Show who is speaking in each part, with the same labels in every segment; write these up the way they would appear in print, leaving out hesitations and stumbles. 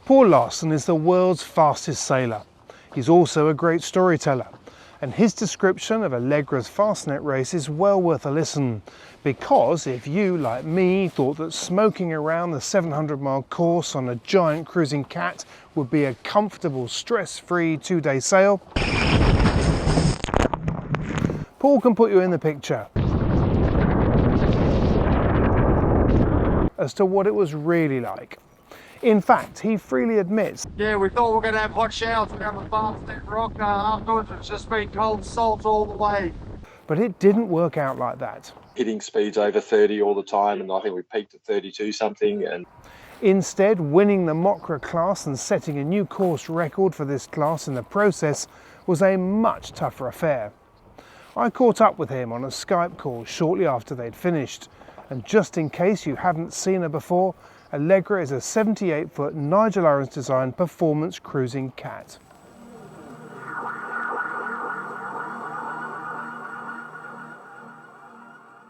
Speaker 1: Paul Larsen is the world's fastest sailor. He's also a great storyteller, and his description of Allegra's Fastnet Race is well worth a listen, because if you, like me, thought that smoking around the 700-mile course on a giant cruising cat would be a comfortable, stress-free 2-day sail, Paul can put you in the picture as to what it was really like. In fact, he freely admits,
Speaker 2: yeah, we thought we were going to have hot showers. We're going to have a Fastnet rock. Afterwards, it's just been cold salt all the way.
Speaker 1: but it didn't work out like that.
Speaker 3: Hitting speeds over 30 all the time, and I think we peaked at 32 something. And
Speaker 1: Instead, winning the MOCRA class and setting a new course record for this class in the process was a much tougher affair. I caught up with him on a Skype call shortly after they'd finished, and just in case you haven't seen her before, Allegra is a 78-foot Nigel Owens designed performance cruising cat.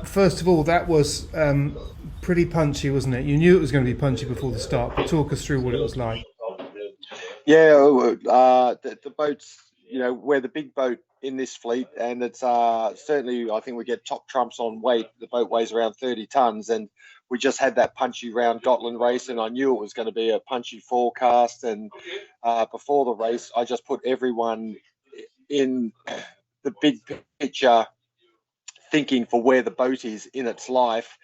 Speaker 1: First of all, that was pretty punchy, wasn't it? You knew it was going to be punchy before the start, but talk us through what it was like.
Speaker 3: yeah, the boats, you know, we're the big boat in this fleet, and it's certainly, I think we get top trumps on weight. The boat weighs around 30 tons, and we just had that punchy round Gotland race, and I knew it was going to be a punchy forecast. And before the race, I just put everyone in the big picture thinking for where the boat is in its life.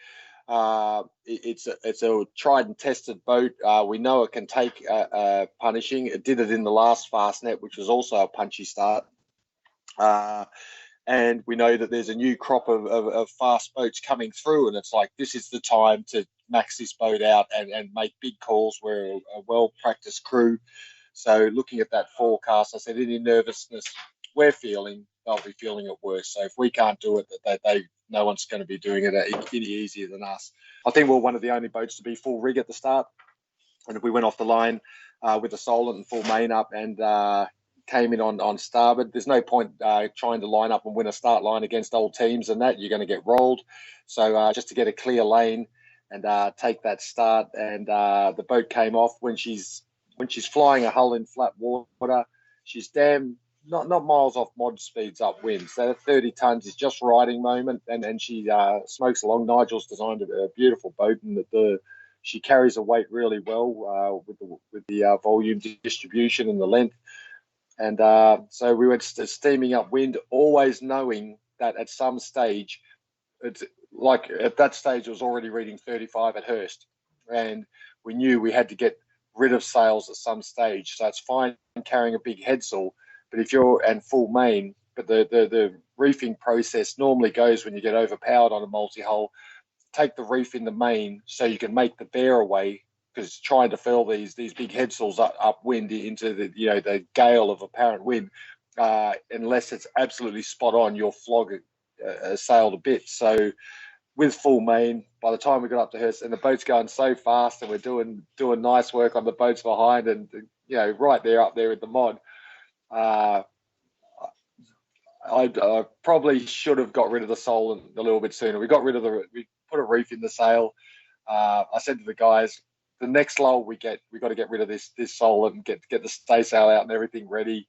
Speaker 3: It's a tried and tested boat. We know it can take punishing. It did it in the last Fastnet, which was also a punchy start. And we know that there's a new crop of fast boats coming through, and it's like, this is the time to max this boat out and make big calls. We're a well-practiced crew. So looking at that forecast, I said, any nervousness we're feeling, they'll be feeling it worse. So if we can't do it, no one's going to be doing it any easier than us. I think we're one of the only boats to be full rig at the start. And if we went off the line with a Solent and full main up and came in on starboard, there's no point trying to line up and win a start line against old teams and that. You're going to get rolled. So just to get a clear lane and take that start, and the boat came off. When she's flying a hull in flat water, she's not miles off mod speeds upwind. So 30 tons is just riding moment, and she smokes along. Nigel's designed a beautiful boat, and she carries a weight really well with the volume distribution and the length. And so we went steaming upwind, always knowing that at some stage, it's like at that stage it was already reading 35 at Hurst, and we knew we had to get rid of sails at some stage. So it's fine carrying a big headsail, but if you're and full main, but the reefing process normally goes when you get overpowered on a multi-hull, take the reef in the main so you can make the bear away, because trying to furl these big headsails upwind into the gale of apparent wind, unless it's absolutely spot on, you'll flog a sail to bits. So with full main, by the time we got up to Hurst, and the boat's going so fast, and we're doing nice work on the boats behind, and right there up there with the mod, I probably should have got rid of the sole a little bit sooner. We put a reef in the sail. I said to the guys, the next lull we got to get rid of this sole and get the staysail out and everything ready.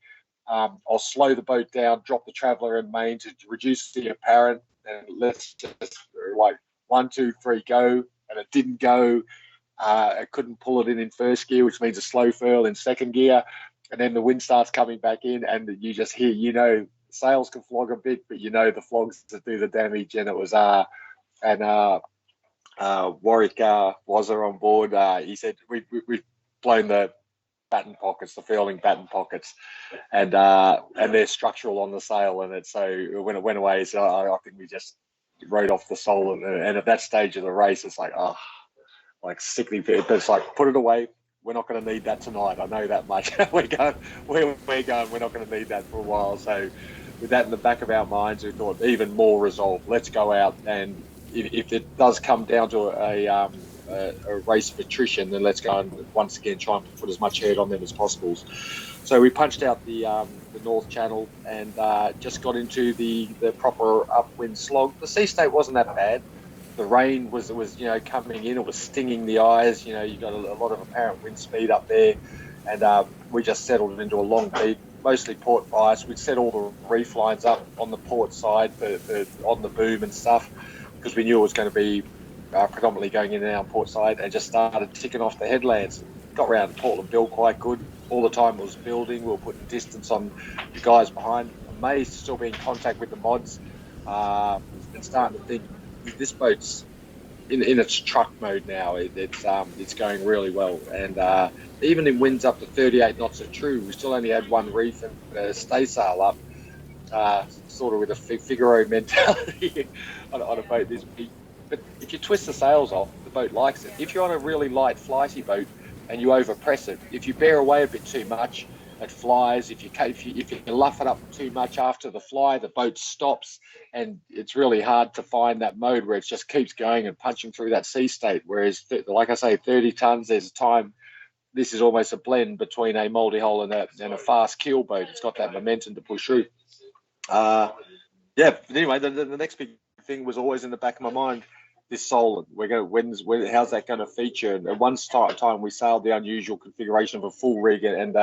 Speaker 3: I'll slow the boat down, drop the traveller in main to reduce the apparent, and let's just like 1, 2, 3 go. And it didn't go. I couldn't pull it in first gear, which means a slow furl in second gear. And then the wind starts coming back in, and you just hear, sails can flog a bit, but the flogs that do the damage. And it was Warwick was on board. He said we've blown the batten pockets, the furling batten pockets, and they're structural on the sail. And so when it went away, so I think we just rode off the sole. And at that stage of the race, it's like sickly. But it's like, put it away. We're not going to need that tonight. I know that much. We're going. We're not going to need that for a while. So with that in the back of our minds, we thought even more resolve. Let's go out, and if it does come down to a race of attrition, then let's go and once again try and put as much head on them as possible. So we punched out the North Channel and just got into the proper upwind slog. The sea state wasn't that bad. the rain was you know, coming in. It was stinging the eyes. You know, you got a lot of apparent wind speed up there, and we just settled into a long beat, mostly port bias. We'd set all the reef lines up on the port side for on the boom and stuff, because we knew it was going to be predominantly going in and out port side, and just started ticking off the headlands. Got around Portland Bill quite good. All the time it was building. We were putting distance on the guys behind. Amazed to still be in contact with the mods, and starting to think this boat's in its truck mode now. It's going really well, and even in winds up to 38 knots of true, we still only had one reef and a staysail up, sort of with a Figaro mentality on a boat this big. But if you twist the sails off, the boat likes it. If you're on a really light flighty boat and you overpress it, if you bear away a bit too much, it flies. If you luff it up too much after the fly, the boat stops, and it's really hard to find that mode where it just keeps going and punching through that sea state. Whereas, like I say, 30 tons, there's a time. This is almost a blend between a multi-hull and a fast keel boat. It's got that momentum to push through. Yeah. But anyway, the next big thing was always in the back of my mind. This Solent, how's that going to feature? And at one time we sailed the unusual configuration of a full rig and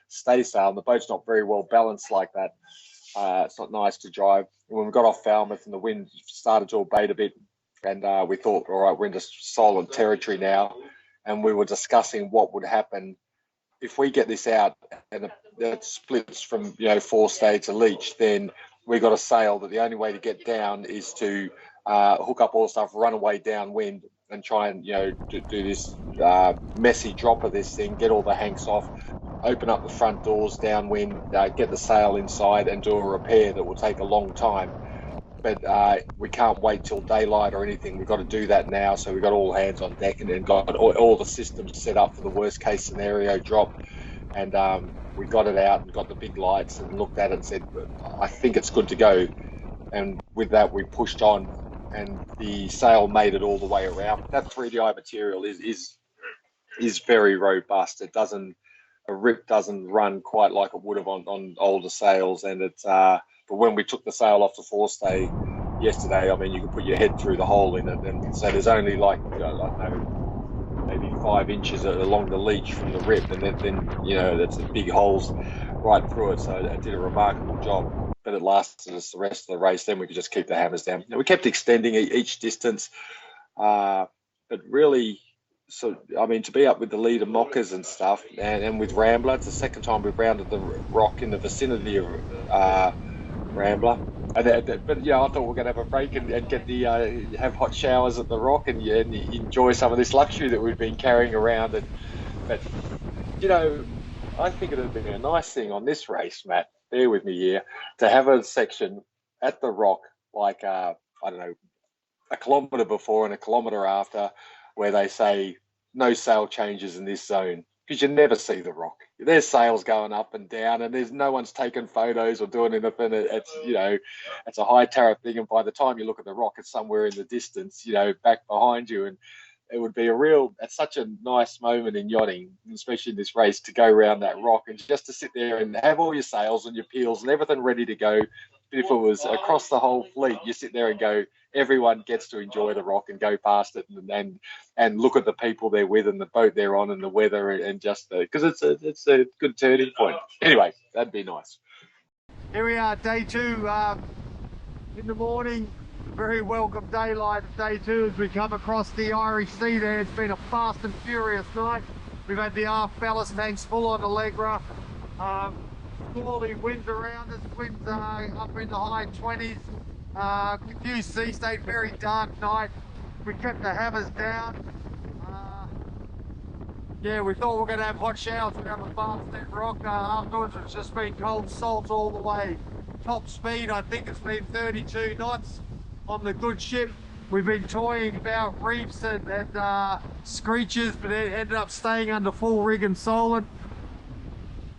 Speaker 3: stay sail, and the boat's not very well balanced like that. It's not nice to drive. When we got off Falmouth and the wind started to abate a bit, and we thought, all right, we're into Solent territory now, and we were discussing what would happen if we get this out and it splits from 4 stay to Leach. Then we got a sail that the only way to get down is to hook up all the stuff, run away downwind, and try and do this messy drop of this thing, get all the hanks off, open up the front doors downwind, get the sail inside, and do a repair that will take a long time. But we can't wait till daylight or anything. We've got to do that now. So we've got all hands on deck and then got all the systems set up for the worst case scenario drop. And we got it out and got the big lights and looked at it and said, I think it's good to go. And with that, we pushed on, and the sail made it all the way around. That 3DI material is very robust. A rip doesn't run quite like it would have on older sails, and it's but when we took the sail off the forestay yesterday, I mean, you could put your head through the hole in it, and so there's only like I don't know, maybe 5 inches along the leach from the rip, and then that's big holes right through it. So it did a remarkable job, but it lasted us the rest of the race. Then we could just keep the hammers down. We kept extending each distance, but really. So, I mean, to be up with the leader MOCRAs and stuff, and with Rambler, it's the second time we've rounded the rock in the vicinity of Rambler. But I thought we were going to have a break and get the have hot showers at the rock and enjoy some of this luxury that we've been carrying around. But I think it would have been a nice thing on this race, Matt. Bear with me here, to have a section at the rock like I don't know, a kilometre before and a kilometre after, where they say no sail changes in this zone, because you never see the rock. There's sails going up and down, and there's no one's taking photos or doing anything. It's a high tariff thing, and by the time you look at the rock, it's somewhere in the distance, back behind you. And it would be it's such a nice moment in yachting, especially in this race, to go around that rock and just to sit there and have all your sails and your peels and everything ready to go. But if it was across the whole fleet, you sit there and go, everyone gets to enjoy the rock and go past it and look at the people they're with and the boat they're on and the weather, and just because it's a good turning point. Anyway, that'd be nice.
Speaker 2: Here we are, day 2 in the morning. Very welcome daylight of day 2 as we come across the Irish Sea there. It's been a fast and furious night. We've had the aft ballast tanks full on Allegra. Squally winds around us, winds up in the high 20s. Confused sea state, very dark night. We kept the hammers down. Yeah, we thought we were going to have hot showers. We're going to have a Fastnet rock. Afterwards, it's just been cold salt all the way. Top speed, I think it's been 32 knots on the good ship. We've been toying about reefs and screeches, but it ended up staying under full rig and Solent.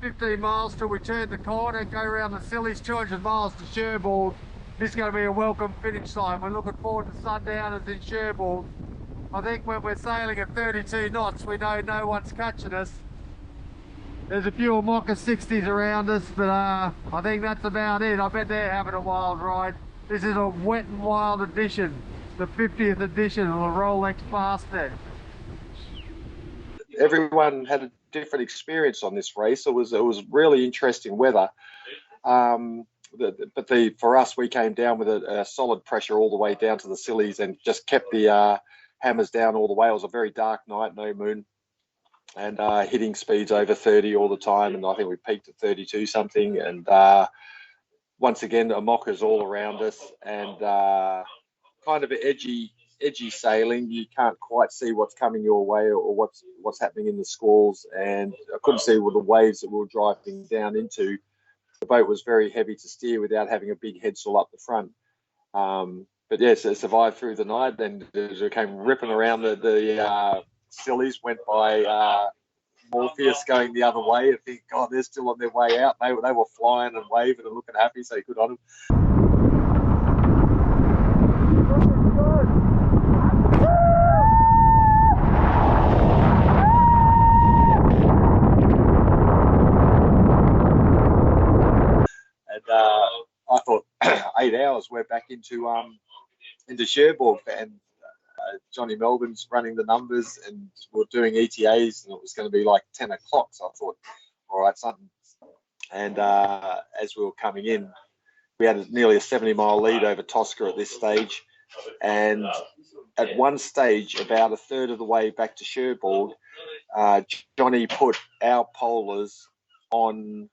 Speaker 2: 15 miles till we turn the corner, go around the Sillies, 200 miles to Cherbourg. This is going to be a welcome finish line. We're looking forward to sundowners in Cherbourg. I think when we're sailing at 32 knots, we know no one's catching us. There's a few MOCRA 60s around us, but I think that's about it. I bet they're having a wild ride. This is a wet and wild edition the 50th edition of the Rolex Fastnet.
Speaker 3: Everyone had a different experience on this race. It was really interesting weather. For us, we came down with a solid pressure all the way down to the sillies and just kept the hammers down all the way. It was a very dark night, no moon, and hitting speeds over 30 all the time. And I think we peaked at 32 something. And once again, the MOCRA's all around us, and kind of edgy sailing. You can't quite see what's coming your way or what's happening in the squalls, and I couldn't see all the waves that we were driving down into. The boat was very heavy to steer without having a big headsail up the front. But yes, it survived through the night. Then it came ripping around the sillies, went by Morpheus going the other way. I think, God, they're still on their way out. They were flying and waving and looking happy, so good on them. I thought 8 hours we're back into Cherbourg, and Johnny Melbourne's running the numbers, and we're doing ETAs, and it was going to be like 10 o'clock. So I thought, all right, something. And as we were coming in, we had nearly a 70-mile lead over Tosca at this stage. And at one stage, about a third of the way back to Cherbourg, Johnny put our polars on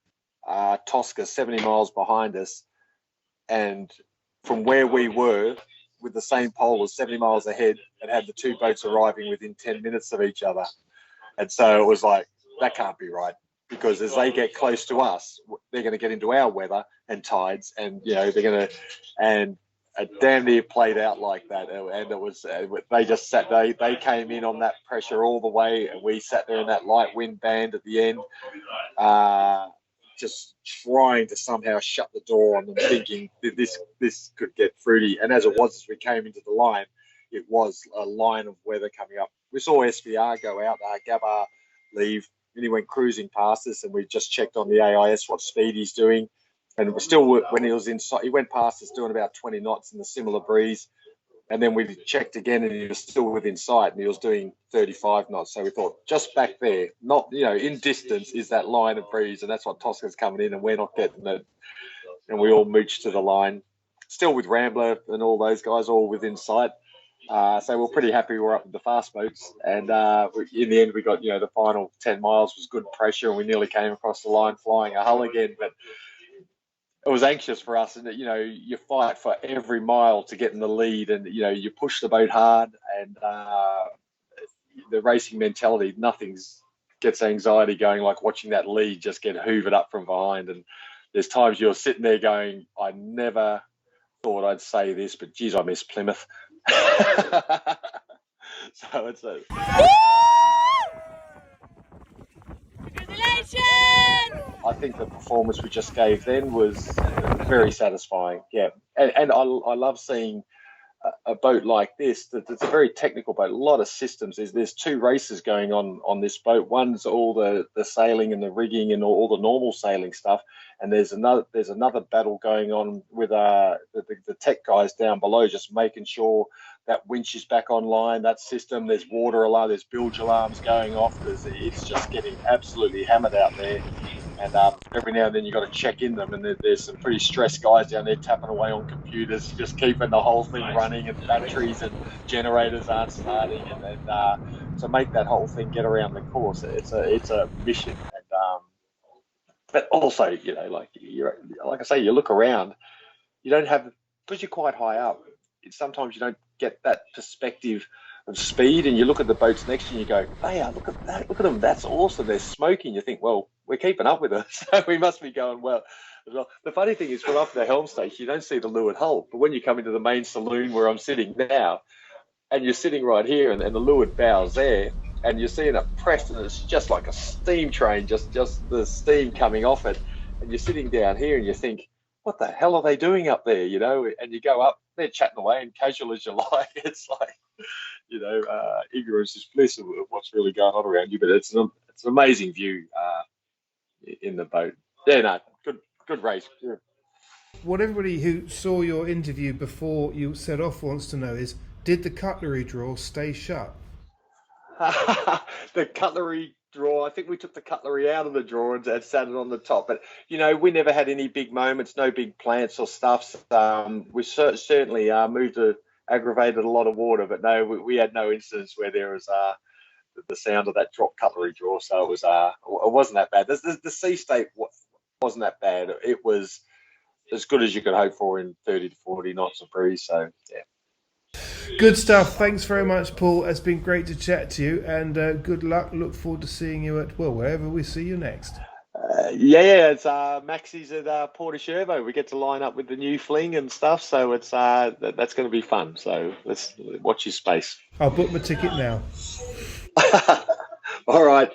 Speaker 3: Tosca 70 miles behind us, and from where we were with the same polars 70 miles ahead, it had the two boats arriving within 10 minutes of each other. And so it was like, that can't be right, because as they get close to us, they're going to get into our weather and tides, and they're going to, and it damn near played out like that. And it was, they just sat, they came in on that pressure all the way, and we sat there in that light wind band at the end, just trying to somehow shut the door on them, thinking this could get fruity. And as it was, as we came into the line, it was a line of weather coming up. We saw SVR go out, Gabbar leave, and he went cruising past us, and we just checked on the AIS what speed he's doing. And we're still, when he was inside, he went past us doing about 20 knots in the similar breeze. And then we checked again, and he was still within sight, and he was doing 35 knots. So we thought, just back there, not, in distance, is that line of breeze, and that's what Tosca's coming in, and we're not getting it. And we all mooched to the line, still with Rambler and all those guys all within sight. So we're pretty happy we're up with the fast boats. And in the end, we got, the final 10 miles was good pressure, and we nearly came across the line flying a hull again. But it was anxious for us, and you fight for every mile to get in the lead, and you push the boat hard, and the racing mentality, gets anxiety going, like watching that lead just get hoovered up from behind. And there's times you're sitting there going, I never thought I'd say this, but geez, I miss Plymouth. So it's a I think the performance we just gave then was very satisfying. Yeah, and I love seeing a boat like this. It's a very technical boat. A lot of systems. There's two races going on this boat. One's all the sailing and the rigging and all the normal sailing stuff, and there's another battle going on with the tech guys down below, just making sure that winch is back online, that system. There's water alarm, there's bilge alarms going off, because it's just getting absolutely hammered out there. And every now and then you got to check in them, and there's some pretty stressed guys down there tapping away on computers, just keeping the whole thing running, and batteries and generators aren't starting, and to make that whole thing get around the course, it's a mission. And but also, like I say, you look around, you don't have, because you're quite high up, sometimes you don't get that perspective of speed, and you look at the boats next to you and you go, hey, look at that, look at them, that's awesome, they're smoking. You think, well, we're keeping up with it, so we must be going well as well. The funny thing is, from up the helm station, you don't see the leeward hull, but when you come into the main saloon where I'm sitting now, and you're sitting right here, and the leeward bow's there, and you're seeing it pressed, and it's just like a steam train, just the steam coming off it, and you're sitting down here and you think, what the hell are they doing up there, and you go up, they're chatting away, and casual as you like, it's like, ignorance is bliss of what's really going on around you. But it's an amazing view in the boat. Yeah, no, good race. Yeah.
Speaker 1: What everybody who saw your interview before you set off wants to know is, Did the cutlery drawer stay shut?
Speaker 3: The cutlery drawer, I think we took the cutlery out of the drawer and sat it on the top. But, we never had any big moments, no big plants or stuff. We certainly aggravated a lot of water, but no, we had no incidents where there was the sound of that drop cutlery drawer. So it wasn't that bad. The sea state wasn't that bad. It was as good as you could hope for in 30 to 40 knots of breeze. So, yeah.
Speaker 1: Good stuff. Thanks very much, Paul. It's been great to chat to you, and good luck. Look forward to seeing you at, wherever we see you next.
Speaker 3: It's Maxi's at Portishevo. We get to line up with the new fling and stuff, so it's that's going to be fun. So let's watch your space.
Speaker 1: I'll book my ticket now.
Speaker 3: All right.